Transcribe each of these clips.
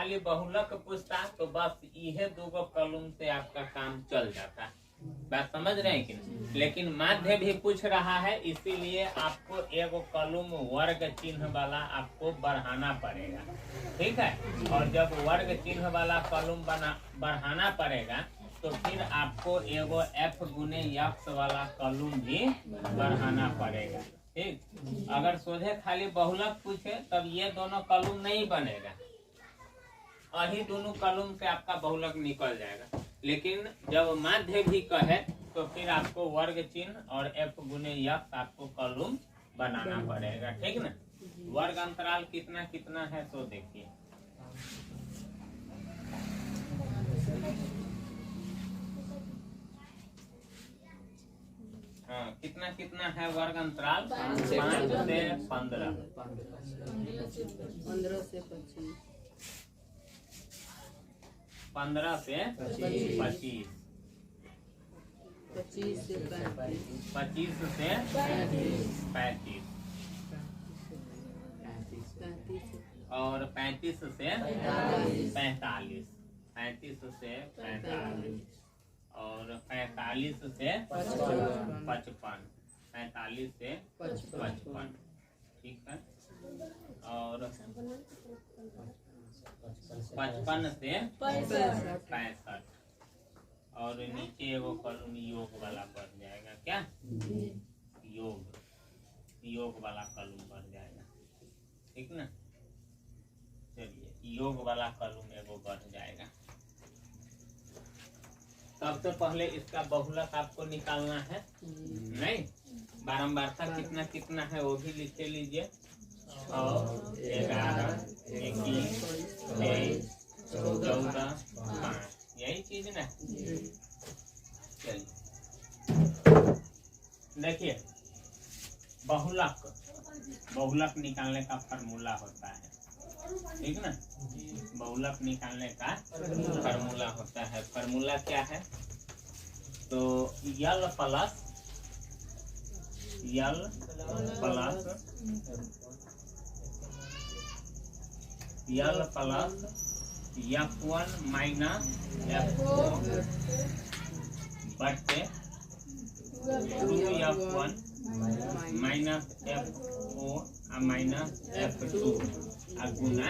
खाली बहुलक पूछता तो बस यह दो कॉलम से आपका काम चल जाता। बात समझ रहे हैं कि नहीं? लेकिन माध्य भी पूछ रहा है, इसीलिए आपको एक कॉलम वर्ग चिन्ह वाला आपको बढ़ाना पड़ेगा। ठीक है, और जब वर्ग चिन्ह वाला कॉलम बढ़ाना पड़ेगा तो फिर आपको एगो f गुने यक्स वाला कॉलम भी बढ़ाना पड़ेगा। ठीक, अगर सोझे खाली बहुलक पूछे तब ये दोनों कॉलम नहीं बनेगा, यही दोनों कॉलम से आपका बहुलक निकल जाएगा। लेकिन जब माध्य भी कहे तो फिर आपको वर्ग चिन्ह और f गुने यक्स आपको कॉलम बनाना पड़ेगा। ठीक ना? वर्ग अंतराल कितना कितना है तो देखिए, हाँ, कितना कितना है वर्ग अंतराल? 5 से 15, 15 से 25, 15 से 25, 25 से 35 और 35 से 45, 35 से 45 और 45 से 55, 45 से 55। ठीक है, और 55 से 65 और नीचे एगो कॉलम योग वाला बढ़ जाएगा। क्या योग वाला कॉलम बढ़ जाएगा। ठीक ना? चलिए, योग वाला कॉलम एगो बढ़ जाएगा। सबसे पहले इसका बहुलक आपको निकालना है। नहीं, बारंबारता कितना कितना है वो भी लिख लीजिए। 11, 21, 23, 14, 5, यही चीज ना। चलिए देखिए, बहुलक निकालने का फार्मूला होता है। ठीक ना? बहुलक निकालने का फार्मूला होता है। फार्मूला क्या है? तो यल प्लस F1 माइनस F4 बटे 2F1 minus F4 minus F2 गुना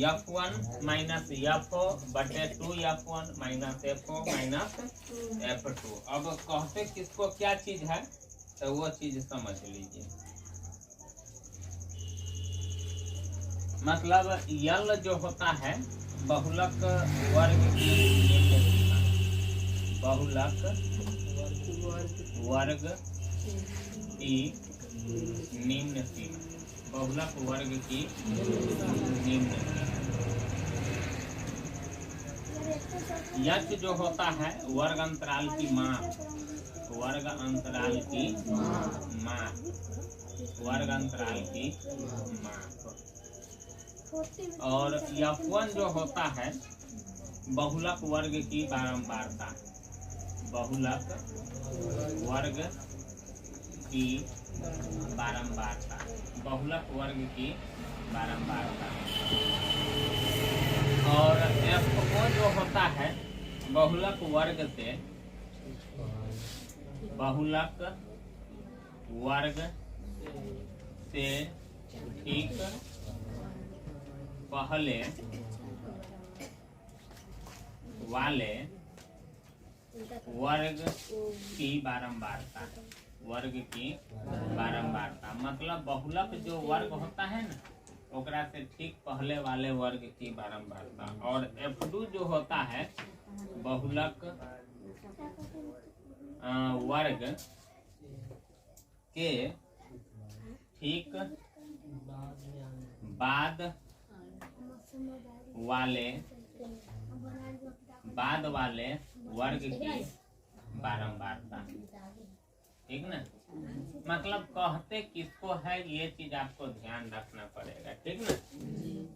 F1 माइनस F4 बटे 2F1 minus F4 minus F2। अब कहते किसको क्या चीज है तो वो चीज समझ लीजिए। मतलब यल जो होता है बहुलक वर्ग की निम्न सीमा, बहुलक वर्ग की निम्न सीमा, बहुलक वर्ग की निम्न सीमा। यच जो होता है वर्ग अंतराल की माप, वर्ग अंतराल की माप, वर्ग अंतराल की माप। और F1 जो होता है बहुलक वर्ग की बारंबारता, बहुलक वर्ग की बारंबारता, बहुलक वर्ग की बारंबारता। और F4 जो होता है बहुलक वर्ग से, बहुलक वर्ग से ठीक पहले वाले वर्ग की बारंबारता, वर्ग की बारंबारता। मतलब बहुलक जो वर्ग होता है ना ओकरा से ठीक पहले वाले वर्ग की बारंबारता। और F2 जो होता है बहुलक वर्ग के ठीक बाद वाले वर्ग की बारंबारता। ठीक ना? मतलब कहते किसको है ये चीज आपको ध्यान रखना पड़ेगा। ठीक ना?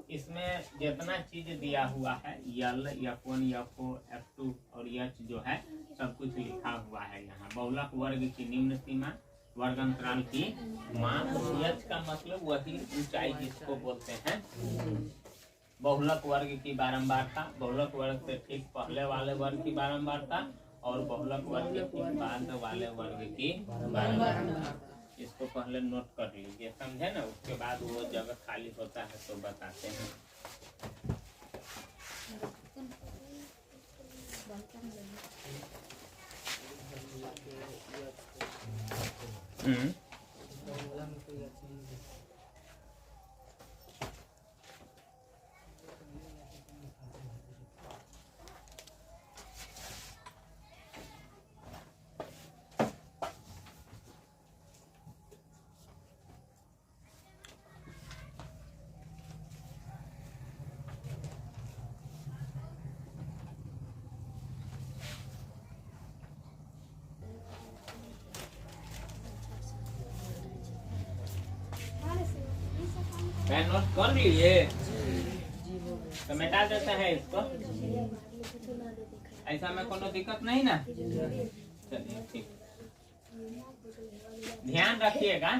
इसमें जितना चीज दिया हुआ है यल, F1, F4, F2 और H जो है सब कुछ लिखा हुआ है यहाँ। बहुलक वर्ग की निम्न सीमा, वर्ग अंतराल की माप। H का मतलब वही ऊंचाई जिसको बोलते हैं बहुलक वर्ग की बारंबारता, बहुलक वर्ग से ठीक पहले वाले वर्ग की बारंबारता और बहुलक वर्ग के बाद वाले वर्ग की बारंबारता। इसको पहले नोट कर लीजिए, समझे ना। उसके बाद वो जगह खाली होता है तो बताते हैं। नोट कर लिए तो मिटा देते हैं इसको। ऐसा में कोनो दिक्कत नहीं ना। चलिए ठीक, ध्यान रखिएगा।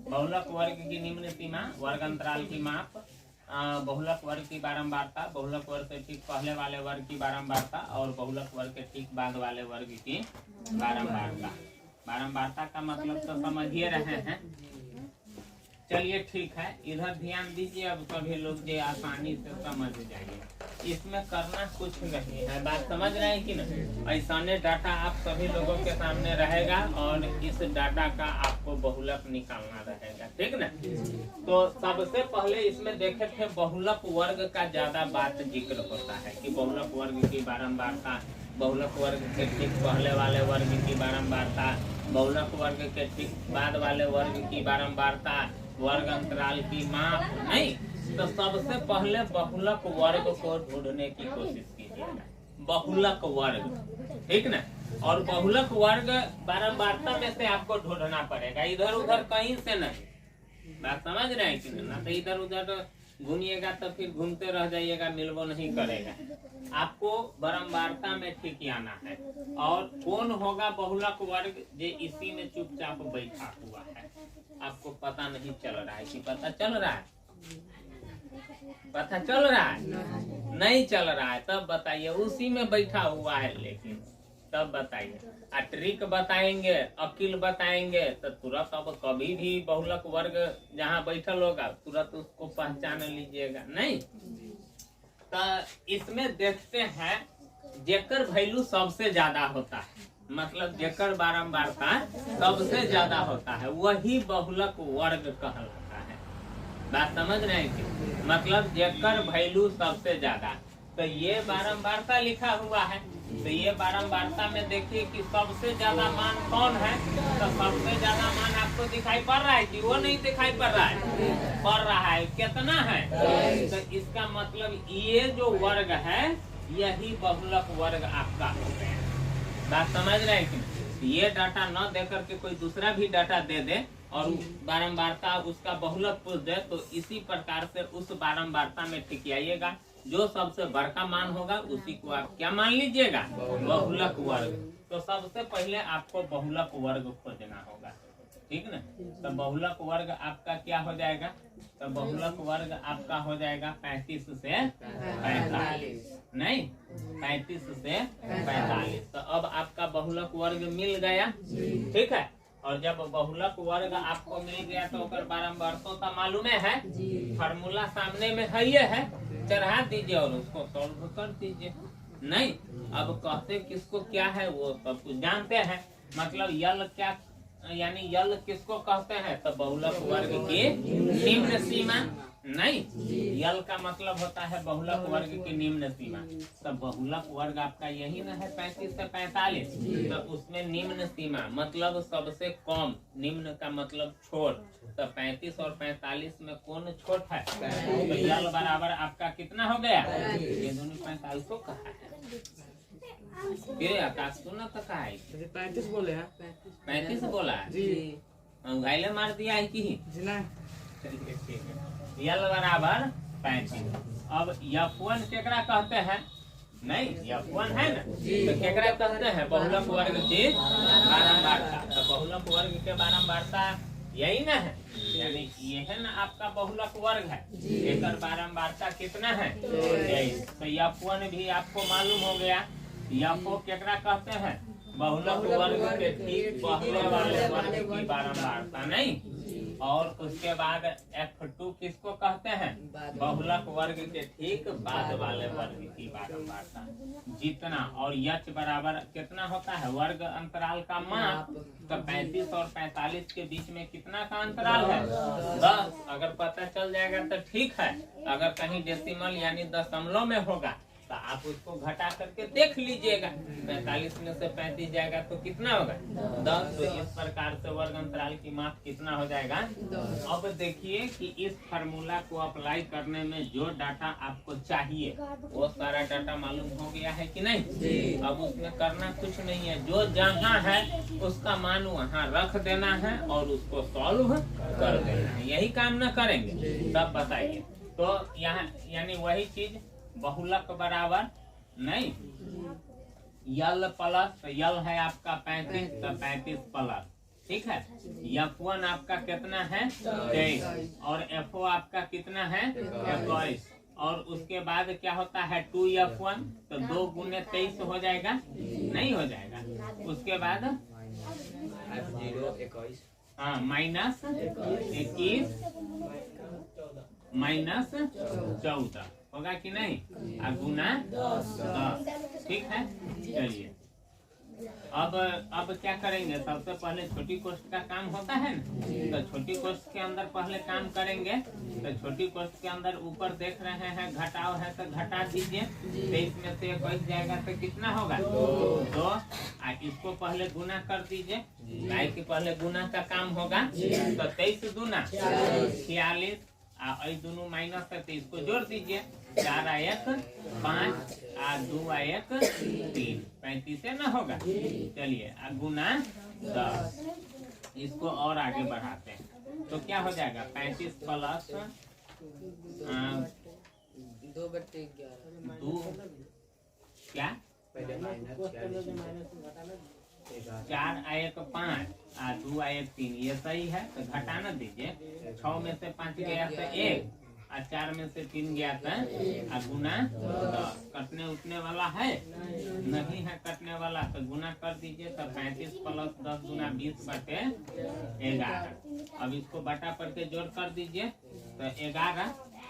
बहुलक वर्ग की निम्न सीमा, वर्ग अंतराल की माप, बहुलक वर्ग की बारंबारता, बहुलक वर्ग से ठीक पहले वाले वर्ग की बारंबारता और बहुलक वर्ग के ठीक बाद वाले वर्ग की बारंबारता। बारंबारता का मतलब तो समझ ही रहे हैं। चलिए ठीक है, इधर ध्यान दीजिए। अब सभी लोग ये आसानी से समझ जाएंगे। इसमें करना कुछ नहीं है, बात समझ रहे हैं कि नहीं। ऐसा डाटा आप सभी लोगों के सामने रहेगा और इस डाटा का आपको बहुलक निकालना रहेगा, ठीक ना। तो सबसे पहले इसमें देखे थे बहुलक वर्ग का ज्यादा बात जिक्र होता है कि बहुलक वर्ग की बारंबारता, बहुलक वर्ग के ठीक पहले वाले वर्ग की बारंबारता, बहुलक वर्ग के ठीक बाद वाले वर्ग की बारंबारता, वर्ग अंतराल की माप। नहीं तो सबसे पहले बहुलक वर्ग को ढूंढने की कोशिश कीजिएगा। बहुलक वर्ग, ठीक ना। और बहुलक वर्ग बारंबारता में से आपको ढूंढना पड़ेगा, इधर उधर कहीं से नहीं। बात समझ रहे हैं कि ना। तो इधर उधर घूमिएगा तो फिर घूमते रह जाइएगा, मिलबो नहीं करेगा। आपको बारंबारता में ठीक आना है। और कौन होगा बहुलक वर्ग जे इसी में चुपचाप बैठा हुआ है, आपको पता नहीं चल रहा है कि पता चल रहा है? पता चल रहा है? नहीं चल रहा है तब बताइए। उसी में बैठा हुआ है, लेकिन तब बताइए। ट्रिक बताएंगे, अकील बताएंगे तो तुरंत अब कभी भी बहुलक वर्ग जहाँ बैठल होगा तुरंत उसको पहचान लीजिएगा। नहीं तो इसमें देखते हैं जेकर वैल्यू सबसे ज्यादा होता है, मतलब जेकर बारंबारता सबसे ज्यादा होता है, वही बहुलक वर्ग कहलाता है। बात समझ रहे हैं कि मतलब जेकर वैल्यू सबसे ज्यादा। तो ये बारंबारता लिखा हुआ है, तो ये बारंबारता में देखिए कि सबसे ज्यादा मान कौन है। तो सबसे ज्यादा मान आपको दिखाई पड़ रहा है कि वो नहीं दिखाई पड़ रहा है? पड़ रहा है। कितना है? तो इसका मतलब ये जो वर्ग है यही बहुलक वर्ग आपका हो गया। बात समझ रहे हैं कि ये डाटा न दे करके कोई दूसरा भी डाटा दे दे और बारंबारता उसका बहुलक पूछ दे, तो इसी प्रकार से उस बारंबारता में टिकियाइएगा। जो सबसे बड़का मान होगा उसी को आप क्या मान लीजिएगा? बहुलक वर्ग। तो सबसे पहले आपको बहुलक वर्ग खोजना होगा, ठीक ना। तो बहुलक वर्ग आपका क्या हो जाएगा? तो बहुलक वर्ग आपका हो जाएगा 35 से 45। नहीं 35 से 45। तो अब आपका बहुलक वर्ग मिल गया, ठीक है। और जब बहुलक वर्ग आपको मिल गया तो बारंबारता का मालूम है, फार्मूला सामने में है, ये है, चढ़ा दीजिए और उसको सॉल्व कर दीजिए। नहीं अब कहते किसको क्या है वो सब कुछ जानते हैं। मतलब यल क्या, यानी यल किसको कहते हैं? तो बहुलक वर्ग की निम्न सीमा। नहीं यल का मतलब होता है बहुलक वर्ग की निम्न सीमा। तो बहुलक वर्ग आपका यही ना है 35 से 45। तो उसमें निम्न सीमा मतलब सबसे कम, निम्न का मतलब छोट। तो 35 और 45 में कौन छोट है? तो यल बराबर आपका कितना हो गया? ये दोनों 45 को कहा है। ये आकाश सुना तो कहा है 35 बोले हैं। 35 बोला है जी। घायले मार दिया है कि चलिए ठीक है। यल बराबर 35। अब F1 केकरा कहते हैं? नहीं F1 है ना, तो केकरा कहते हैं? बहुलक वर्ग की बारंबारता। तो बहुलक वर्ग के बारंबारता यही ना है, यानी ये है ना आपका बहुलक वर्ग है, एकर बारंबारता कितना है 23। तो F1 भी आपको मालूम हो गया, F केकरा कहते हैं बहुलक वर्ग के ठीक पहले वाले वर्ग की बारंबारता नहीं। और उसके बाद F2 किसको कहते हैं बहुलक वर्ग के ठीक बाद वाले वर्ग की बारंबारता जितना। और H बराबर कितना होता है वर्ग अंतराल का माप, तो 35 और 45 के बीच में कितना का अंतराल है 10। अगर पता चल जाएगा तो ठीक है, अगर कहीं डेसिमल यानी दशमलव में होगा तो आप उसको घटा करके देख लीजिएगा, 45 में से 35 जाएगा तो कितना होगा 10। तो इस प्रकार से वर्ग अंतराल की माप कितना हो जाएगा। अब देखिए कि इस फार्मूला को अप्लाई करने में जो डाटा आपको चाहिए वो सारा डाटा मालूम हो गया है कि नहीं। अब उसमें करना कुछ नहीं है, जो जहाँ है उसका मान वहाँ रख देना है और उसको सॉल्व कर देना है, यही काम न करेंगे तब बताइए। तो यहाँ यानी वही चीज बहुलक बराबर नहीं यल प्लस यल है आपका 35, तो 35 प्लस ठीक है। F1 आपका कितना है 23 और FO आपका कितना है 21। और उसके बाद क्या होता है 2F1, तो 2 गुने 23 हो जाएगा नहीं हो जाएगा। उसके बाद हाँ माइनस 21 माइनस 14 होगा कि नहीं, गुना 10 ठीक है। चलिए अब क्या करेंगे, सबसे पहले छोटी कोष्ठ का काम होता है ना, तो छोटी कोष्ठ के अंदर पहले काम करेंगे। तो छोटी कोष्ठ के अंदर ऊपर देख रहे हैं घटाव है तो घटा दीजिए, 23 में से 21 जाएगा तो कितना होगा 2। इसको पहले गुना कर दीजिए, गाय के पहले गुना का काम होगा। तो 23 दूना 46 दोनों माइनस है तो इसको जोड़ दीजिए, 4 1 5 2 1 3 35 से ना होगा। चलिए गुना 10, इसको और आगे बढ़ाते हैं तो क्या हो जाएगा 35 प्लस 2 क्या 4 1 5 2 1 3 ये सही है, तो घटाना दीजिए। 6 में से 5 गया तो 1 और 4 में से 3 गया था गुना 10। कटने उठने वाला है नहीं है कटने वाला, तो गुना कर दीजिए। तो 35 प्लस 10 गुना 20 बटे 11। अब इसको बटा पर के जोड़ कर दीजिए, तो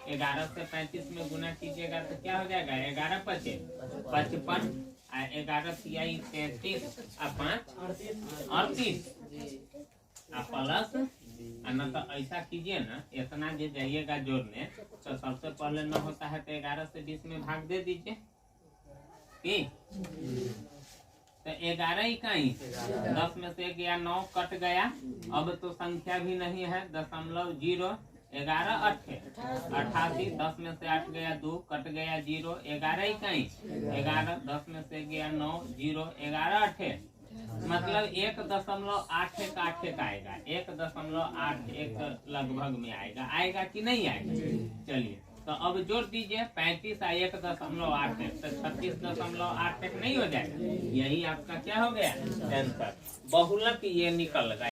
11 से 35 में गुना कीजिएगा तो क्या हो जाएगा 11 पचे 55 11 तिहाई 33 5 38 प्लस न तो ऐसा कीजिए ना, इतना जो जाइएगा जोड़ने तो सबसे पहले न होता है तो 11 से 20 में भाग दे दीजिए कि तो 11 ही कहीं 10 में से गया 9 कट गया। अब तो संख्या भी नहीं है 0.0 11 8 88 10 में से 8 गया 2 कट गया 0 11 ही कहीं 11 10 में से गया 9 0 11 8 मतलब 1.81 आएगा 1.81 लगभग में आएगा कि नहीं आएगा। चलिए तो अब जोड़ दीजिए 35 और 1.81 तो 36.81 नहीं हो जाएगा। यही आपका क्या हो गया आंसर, बहुलक ये निकल गया।